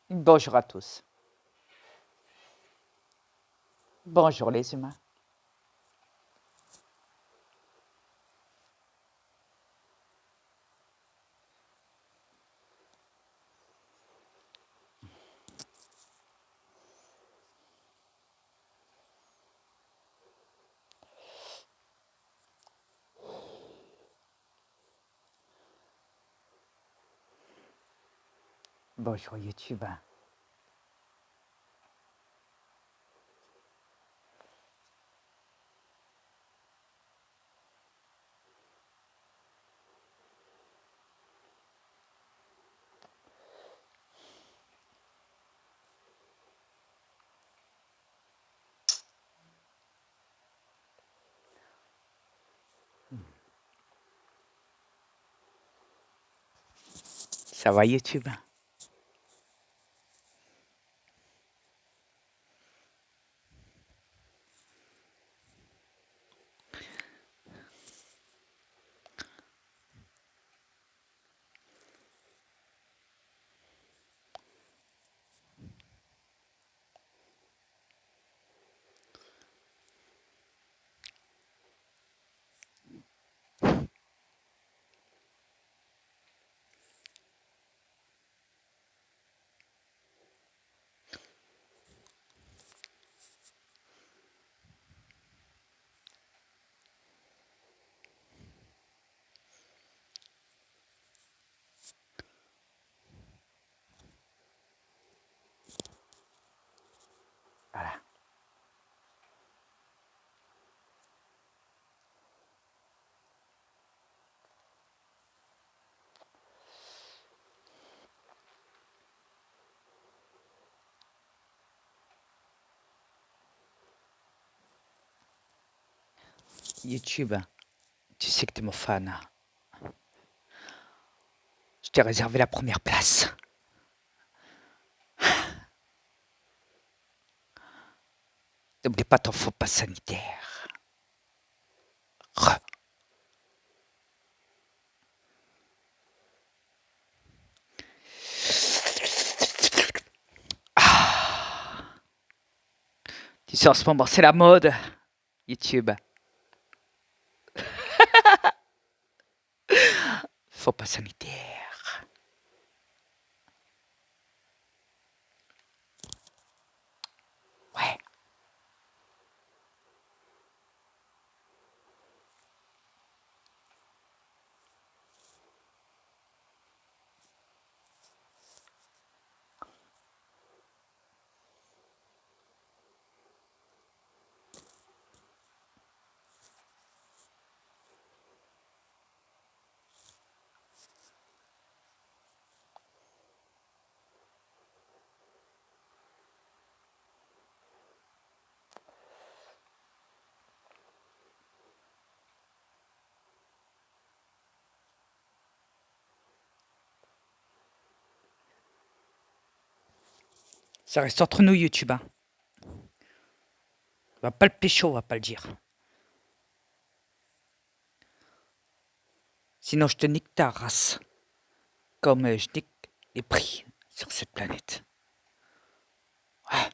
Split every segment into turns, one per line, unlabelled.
Bonjour à tous. Bonjour les humains. Bonjour YouTube. Ça va YouTube? Voilà. YouTube, tu sais que t'es mon fan. Je t'ai réservé la première place. N'oublie pas ton faux pas sanitaire. Re. Tu sais, en ce moment, c'est la mode. YouTube. Faux pas sanitaire. Ouais. Ça reste entre nous YouTube. Hein. On va pas le pécho, on va pas le dire. Sinon, je te nique ta race. Comme je nique les prix sur cette planète. Ouais.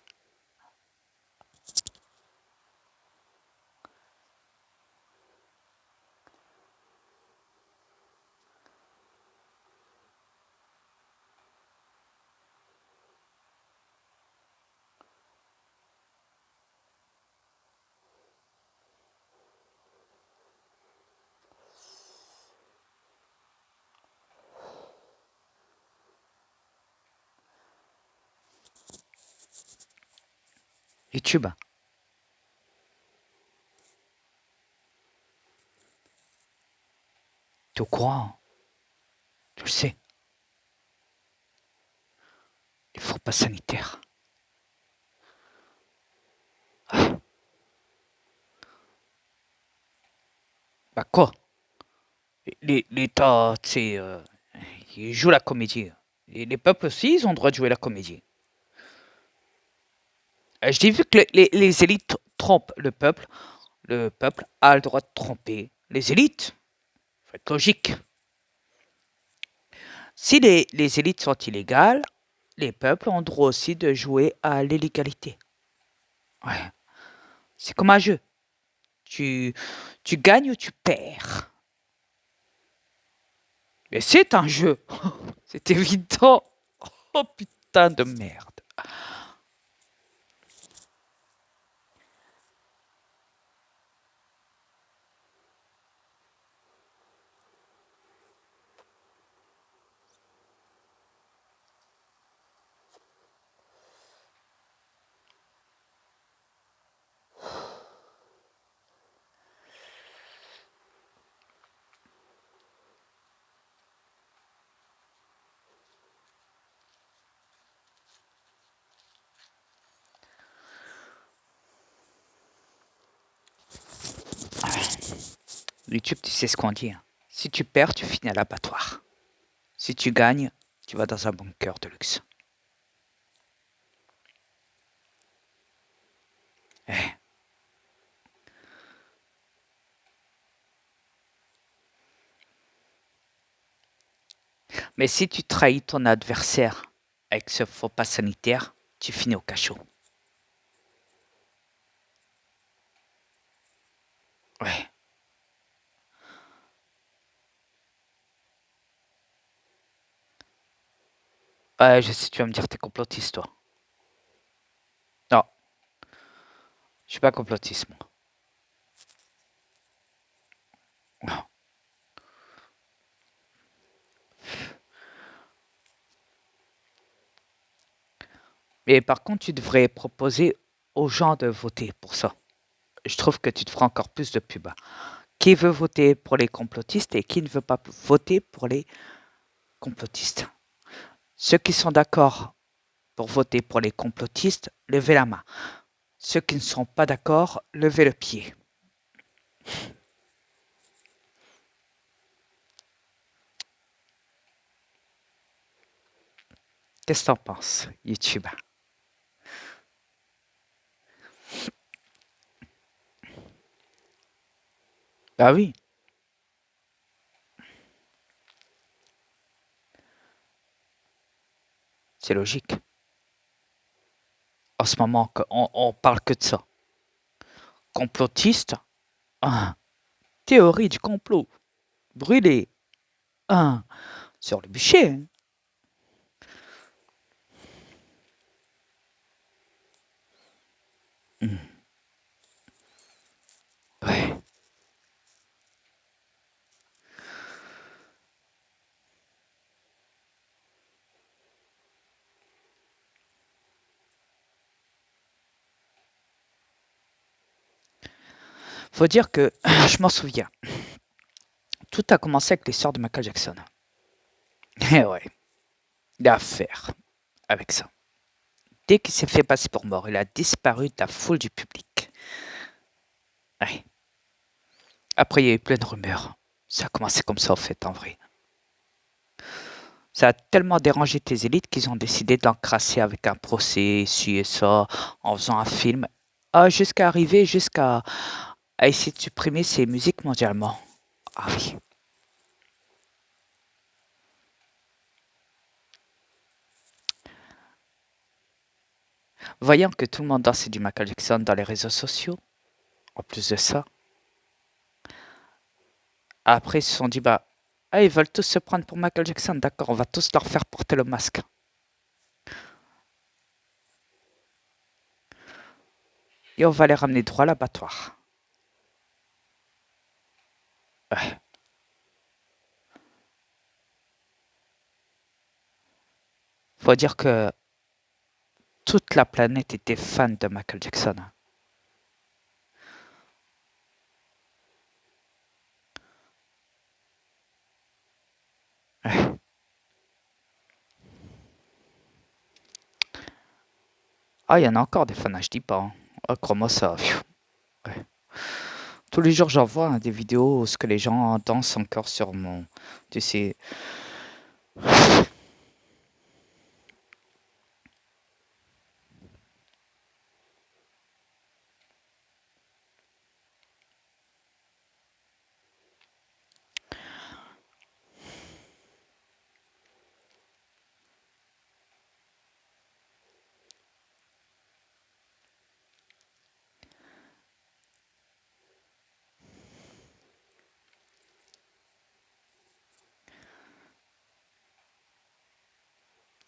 YouTube. T'es au courant? Tu le sais. Il faut pas sanitaire. Ah. Bah quoi? L'État, tu sais, il joue la comédie. Et les peuples aussi, ils ont le droit de jouer la comédie. J'ai vu que les élites trompent le peuple a le droit de tromper les élites. Faut être logique. Si les élites sont illégales, les peuples ont droit aussi de jouer à l'illégalité. Ouais. C'est comme un jeu. Tu, tu gagnes ou tu perds. Mais c'est un jeu. C'est évident. Oh putain de merde. YouTube, tu sais ce qu'on dit, hein. Si tu perds, tu finis à l'abattoir. Si tu gagnes, tu vas dans un bunker de luxe. Eh. Mais si tu trahis ton adversaire avec ce faux pas sanitaire, tu finis au cachot. Ouais. Ouais, je sais, tu vas me dire t'es complotiste, toi. Non, je suis pas complotiste, moi. Non. Mais par contre, tu devrais proposer aux gens de voter pour ça. Je trouve que tu te feras encore plus de pub. Qui veut voter pour les complotistes et qui ne veut pas voter pour les complotistes? Ceux qui sont d'accord pour voter pour les complotistes, levez la main. Ceux qui ne sont pas d'accord, levez le pied. Qu'est-ce que t'en penses, YouTube? Bah oui, c'est logique. En ce moment, on parle que de ça. Complotiste, un. Théorie du complot. Brûlé, un. Sur le bûcher, hein. Ouais. Faut dire que je m'en souviens. Tout a commencé avec l'histoire de Michael Jackson. Eh ouais, il a affaire avec ça. Dès qu'il s'est fait passer pour mort, il a disparu de la foule du public. Ouais. Après, il y a eu plein de rumeurs. Ça a commencé comme ça, en fait, en vrai. Ça a tellement dérangé tes élites qu'ils ont décidé d'encrasser avec un procès, ci et ça, en faisant un film, jusqu'à arriver à essayer de supprimer ces musiques mondialement. Ah oui. Voyant que tout le monde dansait du Michael Jackson dans les réseaux sociaux, en plus de ça, après ils se sont dit, bah, ils veulent tous se prendre pour Michael Jackson, d'accord, on va tous leur faire porter le masque. Et on va les ramener droit à l'abattoir. Ouais. Faut dire que toute la planète était fan de Michael Jackson. Ouais. Ah, il y en a encore des fans, je dis pas, hein. Ah, crois-moi ça. Ouais. Tous les jours, j'en vois, hein, des vidéos où ce que les gens dansent encore sur mon. Tu sais.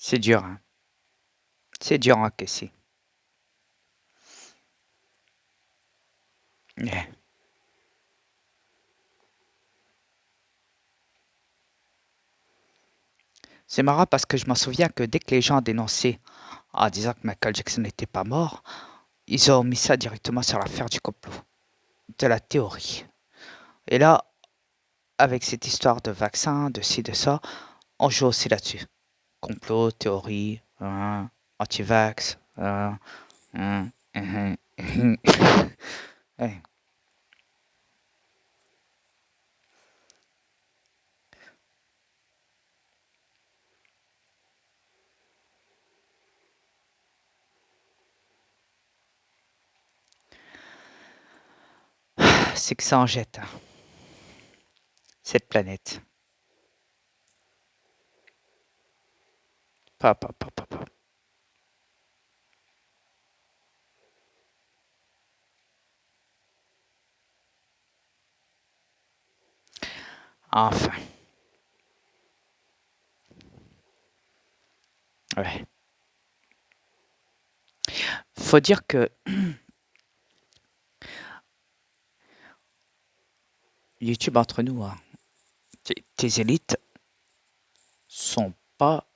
C'est dur, hein. C'est dur à encaisser. Ouais. C'est marrant parce que je m'en souviens que dès que les gens dénonçaient en disant que Michael Jackson n'était pas mort, ils ont mis ça directement sur l'affaire du complot, de la théorie. Et là, avec cette histoire de vaccin, de ci, de ça, on joue aussi là-dessus. Complot, théorie, anti-vax, hein, hein, hein. Ouais. C'est que ça en jette, hein, cette planète. Pas. Enfin, ouais. Faut dire que YouTube entre nous, hein, tes élites sont pas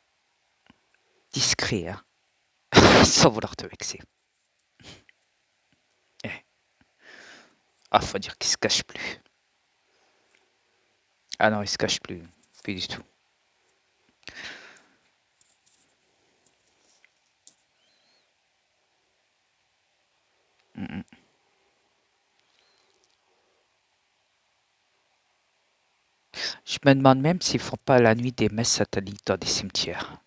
discrets, hein, sans vouloir te vexer. Eh, ah, faut dire qu'ils se cachent plus. Ah non, ils se cachent plus, plus du tout. Mm, mm. Je me demande même s'ils font pas la nuit des messes satellites dans des cimetières.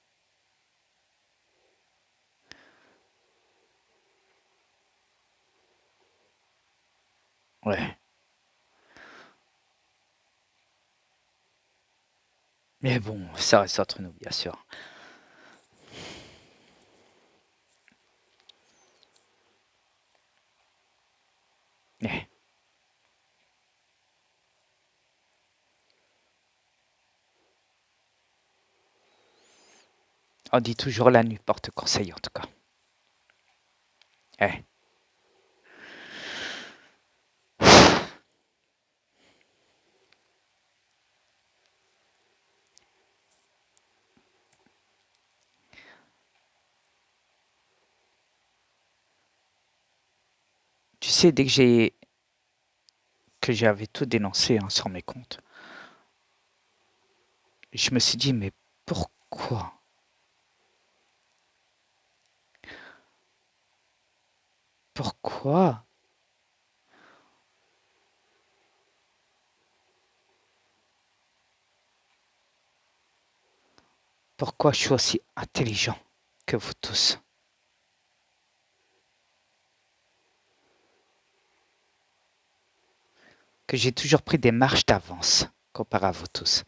Ouais. Mais bon, ça reste entre nous, bien sûr. Mais on dit toujours la nuit porte conseil, en tout cas. Eh. Tu sais, dès que j'avais tout dénoncé, hein, sur mes comptes, je me suis dit, mais pourquoi? Pourquoi? Pourquoi je suis aussi intelligent que vous tous? Que j'ai toujours pris des marches d'avance comparé à vous tous.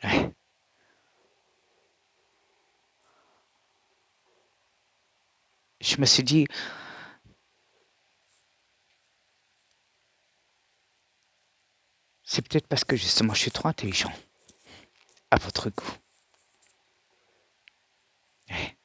Ouais. Je me suis dit, c'est peut-être parce que justement je suis trop intelligent à votre goût. Ouais.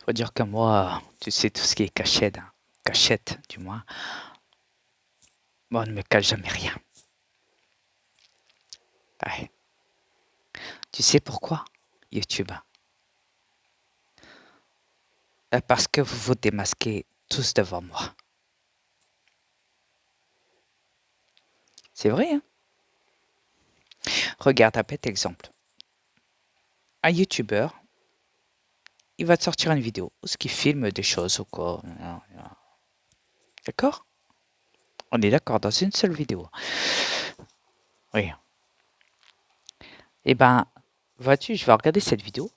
Faut dire que moi, tu sais, tout ce qui est cachette, hein, cachette du moins, moi on ne me cache jamais rien. Ouais. Tu sais pourquoi? YouTube. Parce que vous vous démasquez tous devant moi. C'est vrai, hein? Regarde, un bête exemple. Un YouTuber, il va te sortir une vidéo, ce qui filme des choses ou quoi. D'accord? On est d'accord dans une seule vidéo. Oui. Eh ben, vois-tu, je vais regarder cette vidéo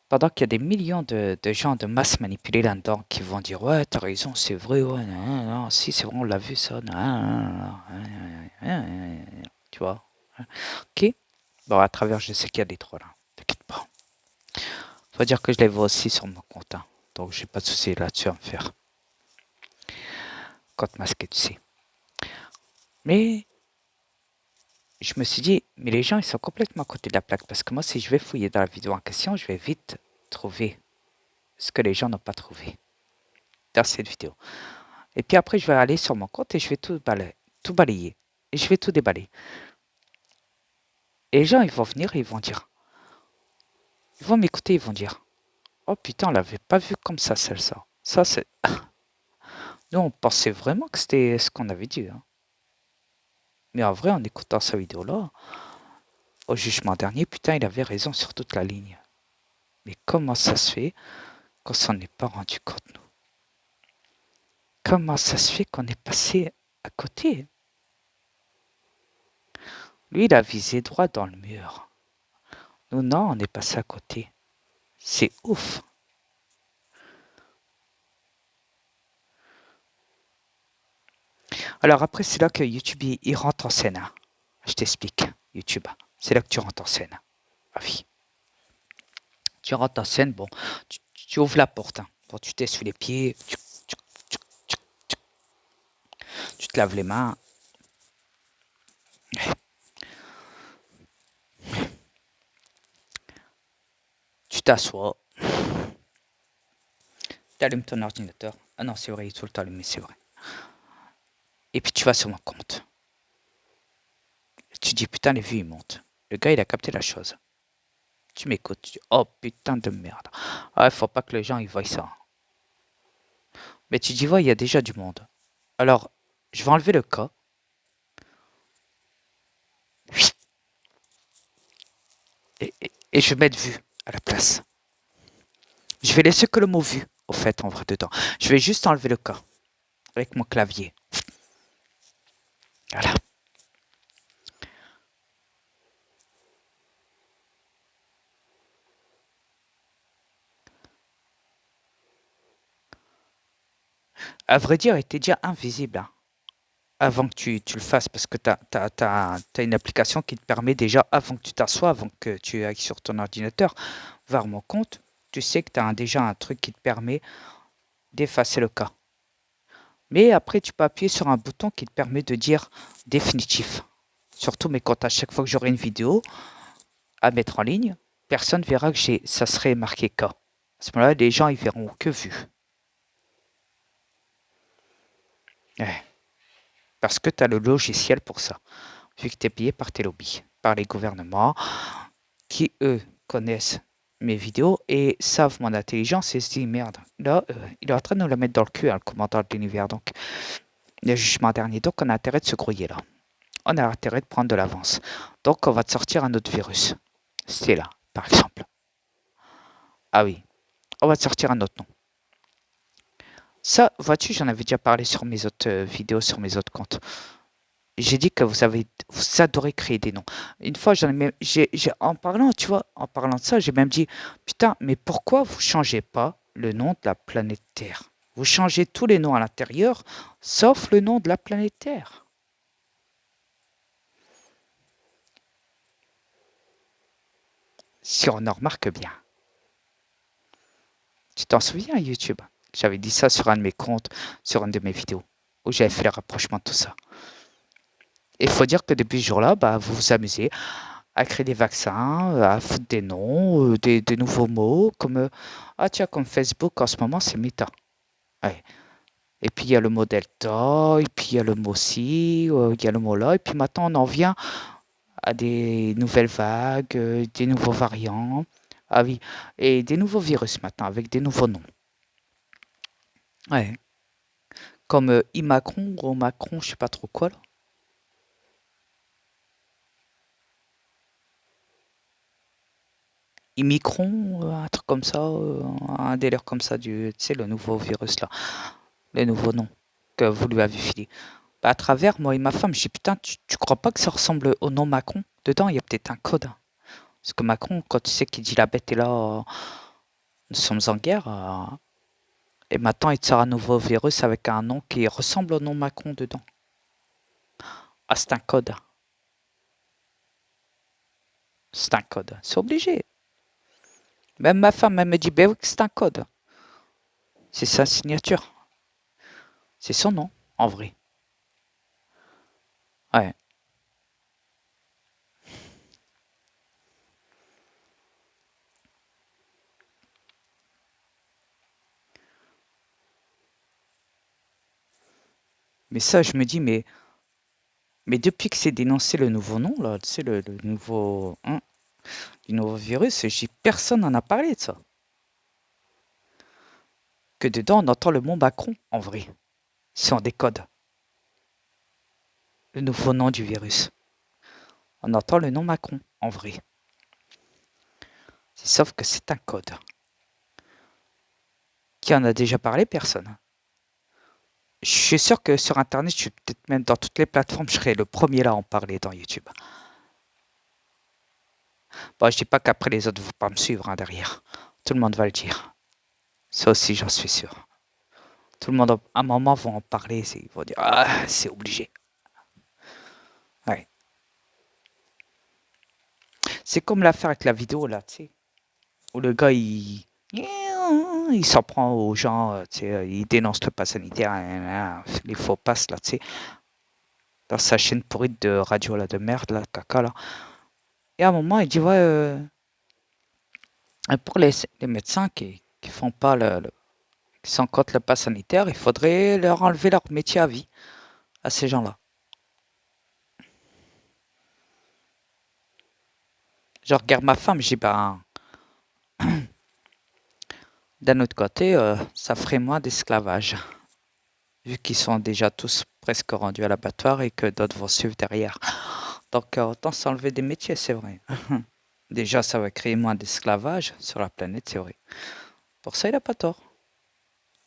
pendant qu'il y a des millions de gens de masse manipulés là-dedans qui vont dire ouais, t'as raison, c'est vrai, ouais, non, non, si, c'est vrai, on l'a vu ça, non, non, non, tu vois. Ok? Bon, à travers, je sais qu'il y a des trolls, hein, t'inquiète pas. Faut dire que je les vois aussi sur mon compte, hein. Donc j'ai pas de souci là-dessus à me faire. Compte masqué, tu sais. Mais je me suis dit, mais les gens, ils sont complètement à côté de la plaque. Parce que moi, si je vais fouiller dans la vidéo en question, je vais vite trouver ce que les gens n'ont pas trouvé dans cette vidéo. Et puis après, je vais aller sur mon compte et je vais tout balayer. Et je vais tout déballer. Et les gens, ils vont venir et ils vont dire, ils vont m'écouter, ils vont dire, oh putain, on l'avait pas vu comme ça, celle-là. Ça, c'est... Nous, on pensait vraiment que c'était ce qu'on avait dit, hein. Mais en vrai, en écoutant sa vidéo-là, au jugement dernier, putain, il avait raison sur toute la ligne. Mais comment ça se fait qu'on s'en est pas rendu compte, nous? Comment ça se fait qu'on est passé à côté? Lui, il a visé droit dans le mur. Nous, non, on est passé à côté. C'est ouf. Alors après, c'est là que YouTube, il rentre en scène, hein. Je t'explique, YouTube. C'est là que tu rentres en scène. Ah oui. Tu rentres en scène, bon, tu ouvres la porte, hein. Bon, tu t'essuies les pieds, tu te laves les mains. Tu t'assois. Tu allumes ton ordinateur. Ah non, c'est vrai, il est tout le temps allumé, c'est vrai. Et puis tu vas sur mon compte. Tu dis, putain, les vues, ils montent. Le gars, il a capté la chose. Tu m'écoutes. Tu dis, oh putain de merde. Ah, il faut pas que les gens ils voient ça. Mais tu dis, ouais, il y a déjà du monde. Alors, je vais enlever le cas. Et je vais mettre vue à la place. Je vais laisser que le mot vue, au fait, en vrai, dedans. Je vais juste enlever le cas avec mon clavier. Voilà. À vrai dire, il était déjà invisible, hein, avant que tu le fasses, parce que tu as une application qui te permet déjà, avant que tu t'assoies, avant que tu ailles sur ton ordinateur, voir mon compte, tu sais que tu as déjà un truc qui te permet d'effacer le cas. Mais après, tu peux appuyer sur un bouton qui te permet de dire définitif. Surtout, mais quand à chaque fois que j'aurai une vidéo à mettre en ligne, personne verra que ça serait marqué K. À ce moment-là, les gens ils verront que vu. Ouais. Parce que tu as le logiciel pour ça. Vu que tu es payé par tes lobbies, par les gouvernements, qui eux connaissent mes vidéos et savent mon intelligence et se disent merde, là, il est en train de nous la mettre dans le cul, hein, le commandant de l'univers. Donc, le jugement dernier. Donc, on a intérêt de se grouiller là. On a intérêt de prendre de l'avance. Donc, on va te sortir un autre virus. C'est là, par exemple. Ah oui, on va te sortir un autre nom. Ça, vois-tu, j'en avais déjà parlé sur mes autres vidéos, sur mes autres comptes. J'ai dit que vous adorez créer des noms. Une fois, en parlant, tu vois, en parlant de ça, j'ai même dit, putain, mais pourquoi vous changez pas le nom de la planète Terre? Vous changez tous les noms à l'intérieur, sauf le nom de la planète Terre. Si on en remarque bien. Tu t'en souviens, YouTube? J'avais dit ça sur un de mes comptes, sur une de mes vidéos, où j'avais fait le rapprochement de tout ça. Et il faut dire que depuis ce jour-là, bah, vous vous amusez à créer des vaccins, à foutre des noms, des nouveaux mots, comme ah tiens, comme Facebook en ce moment, c'est Meta. Ouais. Et puis il y a le mot Delta, et puis il y a le mot ci, il y a le mot là, et puis maintenant on en vient à des nouvelles vagues, des nouveaux variants. Ah oui, et des nouveaux virus maintenant, avec des nouveaux noms. Ouais. Comme Imacron ou Macron, je sais pas trop quoi là. Imicron, un truc comme ça, un délire comme ça, tu sais, le nouveau virus là, le nouveau nom que vous lui avez filé. Bah, à travers moi et ma femme, je dis putain, tu crois pas que ça ressemble au nom Macron? Dedans, il y a peut-être un code, hein. Parce que Macron, quand tu sais qu'il dit la bête est là, nous sommes en guerre, et maintenant il te sort un nouveau virus avec un nom qui ressemble au nom Macron dedans. Ah, c'est un code. C'est un code. C'est obligé. Même ma femme, elle me dit, ben oui, que c'est un code. C'est sa signature. C'est son nom, en vrai. Ouais. Mais ça, je me dis, mais depuis que c'est dénoncé le nouveau nom, là, tu sais, le nouveau, du nouveau virus, personne n'en a parlé de ça. Que dedans, on entend le mot Macron, en vrai. Si on décode le nouveau nom du virus. On entend le nom Macron, en vrai. Sauf que c'est un code. Qui en a déjà parlé? Personne. Je suis sûr que sur Internet, je suis peut-être même dans toutes les plateformes, je serai le premier là à en parler dans YouTube. Bon, je dis pas qu'après les autres ne vont pas me suivre derrière. Tout le monde va le dire. Ça aussi, j'en suis sûr. Tout le monde, à un moment, va en parler. Ils vont dire, ah, c'est obligé. Ouais. C'est comme l'affaire avec la vidéo, là, tu sais. Où le gars, il s'en prend aux gens, tu sais, il dénonce le pass sanitaire, les faux passes, là, tu sais. Dans sa chaîne pourrite de radio, là, de merde, là, caca, là. Et à un moment, il dit, ouais, pour les médecins qui font pas qui sont contre le pass sanitaire, il faudrait leur enlever leur métier à vie, à ces gens-là. Je regarde ma femme, je dis, ben, d'un autre côté, ça ferait moins d'esclavage, vu qu'ils sont déjà tous presque rendus à l'abattoir et que d'autres vont suivre derrière. Donc, autant s'enlever des métiers, c'est vrai. Déjà, ça va créer moins d'esclavage sur la planète, c'est vrai. Pour ça, il n'a pas tort.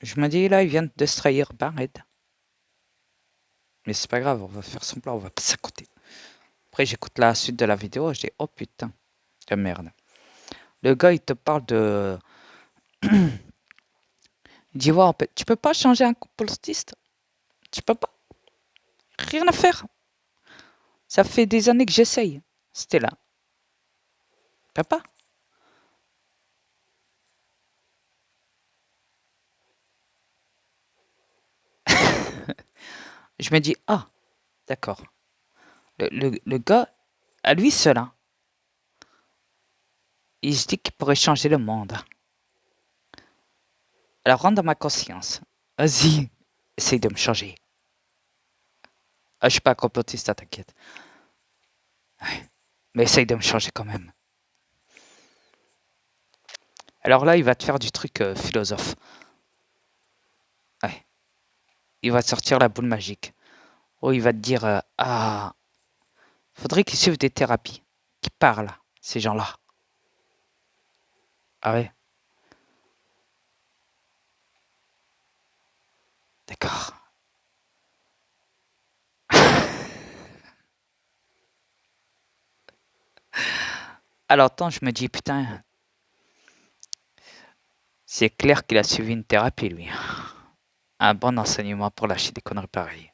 Je me dis, là, il vient de se trahir ben raide. Mais c'est pas grave, on va faire son plan, on va pas s'accoter. Après, j'écoute la suite de la vidéo, je dis, oh putain, de merde. Le gars, il te parle de... Il dit, ouais, tu peux pas changer un complotiste. Tu peux pas. Rien à faire. Ça fait des années que j'essaye. C'était là. Tu peux pas. Je me dis, ah, d'accord. Le gars, à lui seul, hein, il se dit qu'il pourrait changer le monde. Alors rentre dans ma conscience. Vas-y, essaye de me changer. Ah, je suis pas un complotiste, t'inquiète. Ouais. Mais essaye de me changer quand même. Alors là, il va te faire du truc philosophe. Ouais. Il va te sortir la boule magique. Ou il va te dire, ah, faudrait qu'ils suivent des thérapies. Qui parlent, ces gens-là. Ah ouais, d'accord. Alors, tant je me dis, putain, c'est clair qu'il a suivi une thérapie, lui. Un bon enseignement pour lâcher des conneries pareilles.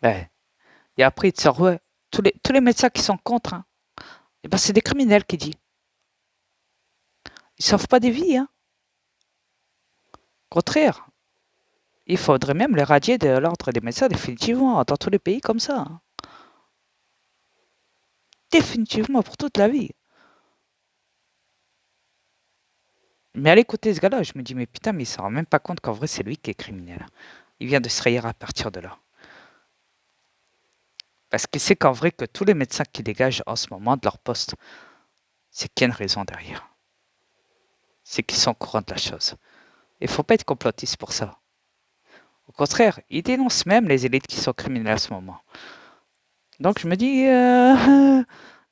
Ouais. Et après, il te sort, ouais, tous les médecins qui sont contre, hein, eh ben, c'est des criminels qui dit. Ils sauvent pas des vies, hein. Au contraire, il faudrait même les radier de l'ordre des médecins définitivement dans tous les pays comme ça, hein. Définitivement pour toute la vie. Mais à l'écouter ce gars-là, je me dis, mais putain, mais il s'en rend même pas compte qu'en vrai, c'est lui qui est criminel. Il vient de se rayer à partir de là. Parce qu'il sait qu'en vrai, que tous les médecins qui dégagent en ce moment de leur poste, c'est qu'il y a une raison derrière. C'est qu'ils sont au courant de la chose. Il ne faut pas être complotiste pour ça. Au contraire, ils dénoncent même les élites qui sont criminelles à ce moment. Donc je me dis,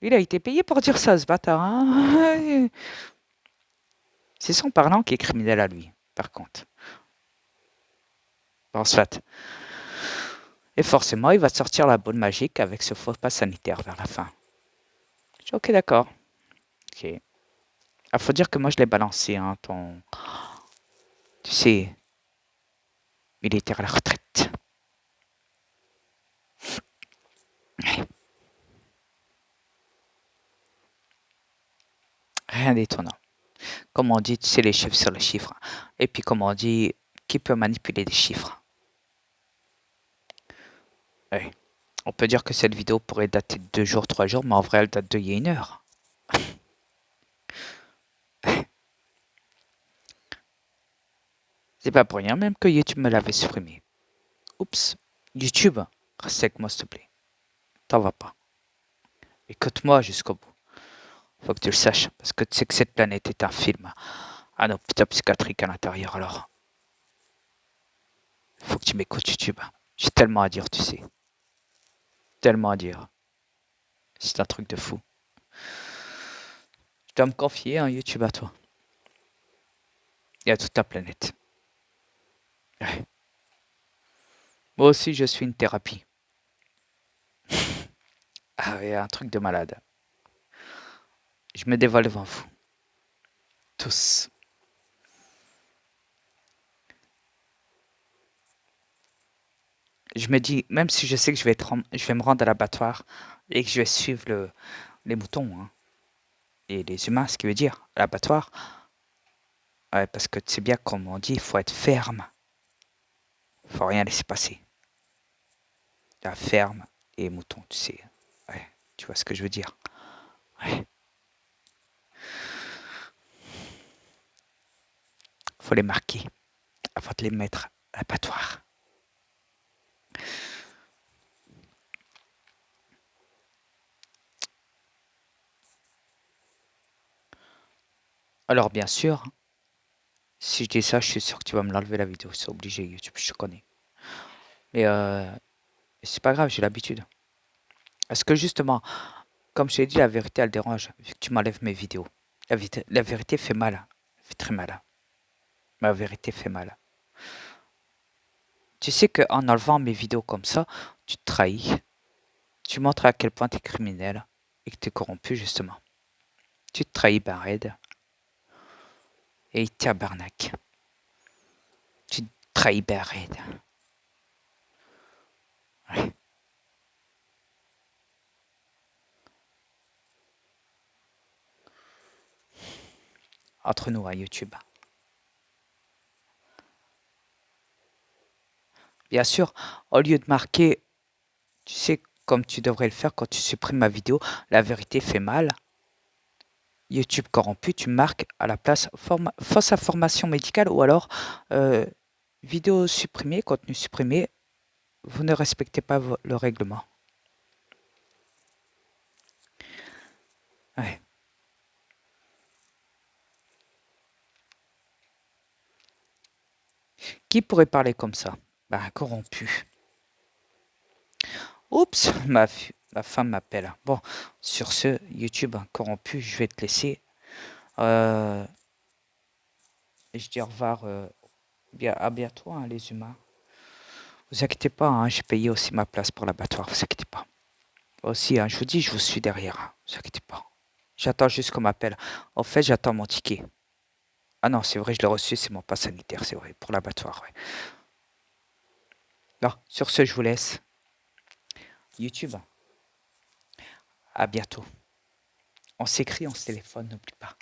il a été payé pour dire ça, ce bâtard, hein. C'est son parlant qui est criminel à lui, par contre. Bon, soit. Et forcément, il va sortir la boule magique avec ce faux pas sanitaire vers la fin. Je dis, ok, d'accord. Ok. Il faut dire que moi, je l'ai balancé, hein, tu sais, militaire à la retraite. Rien d'étonnant. Comme on dit, tu sais les chiffres sur les chiffres. Et puis comme on dit, qui peut manipuler des chiffres? Ouais. On peut dire que cette vidéo pourrait dater de 2 jours, 3 jours, mais en vrai, elle date d'il y a 1 heure. C'est pas pour rien même que YouTube me l'avait supprimé. Oups. YouTube, reste avec moi s'il te plaît. T'en vas pas. Écoute-moi jusqu'au bout. Faut que tu le saches, parce que tu sais que cette planète est un film. Un hôpital psychiatrique à l'intérieur, alors. Faut que tu m'écoutes YouTube. J'ai tellement à dire, tu sais. Tellement à dire. C'est un truc de fou. Je dois me confier un YouTube à toi. Et à toute la planète. Ouais. Moi aussi, je suis une thérapie. Ah ouais, un truc de malade. Je me dévoile devant vous. Tous. Je me dis, même si je sais que je vais me rendre à l'abattoir et que je vais suivre les moutons, hein, et les humains, ce qui veut dire l'abattoir, ouais, parce que tu sais bien, comme on dit, il faut être ferme. Il faut rien laisser passer. La ferme et les moutons, tu sais. Ouais, tu vois ce que je veux dire. Ouais. Faut les marquer avant de les mettre à l'abattoir. Alors bien sûr, si je dis ça, je suis sûr que tu vas me l'enlever la vidéo. C'est obligé, YouTube, je te connais. Mais c'est pas grave, j'ai l'habitude. Parce que justement, comme je t'ai dit, la vérité, elle dérange, vu que tu m'enlèves mes vidéos. La vérité fait mal. Elle fait très mal. Ma vérité fait mal. Tu sais qu'en enlevant mes vidéos comme ça, tu te trahis. Tu montres à quel point tu es criminel et que tu es corrompu, justement. Tu te trahis, ben raide. Et tabarnak. Tu te trahis, ben raide. Ouais. Entre nous à YouTube. Bien sûr, au lieu de marquer, tu sais, comme tu devrais le faire quand tu supprimes ma vidéo, la vérité fait mal. YouTube corrompu, tu marques à la place fausse information médicale ou alors euh, vidéo supprimée, contenu supprimé, vous ne respectez pas le règlement. Ouais. Qui pourrait parler comme ça? Ben, corrompu. Oups, ma femme m'appelle. Bon, sur ce, YouTube corrompu, je vais te laisser. Euh, je dis au revoir à bientôt, hein, les humains. Vous inquiétez pas, hein, j'ai payé aussi ma place pour l'abattoir, vous inquiétez pas. Aussi, hein, je vous dis, je vous suis derrière, hein, vous inquiétez pas. J'attends juste qu'on m'appelle. En fait, j'attends mon ticket. Ah non, c'est vrai, je l'ai reçu, c'est mon pass sanitaire, c'est vrai, pour l'abattoir, ouais. Non, sur ce, je vous laisse. YouTube, à bientôt. On s'écrit, on se téléphone, n'oublie pas.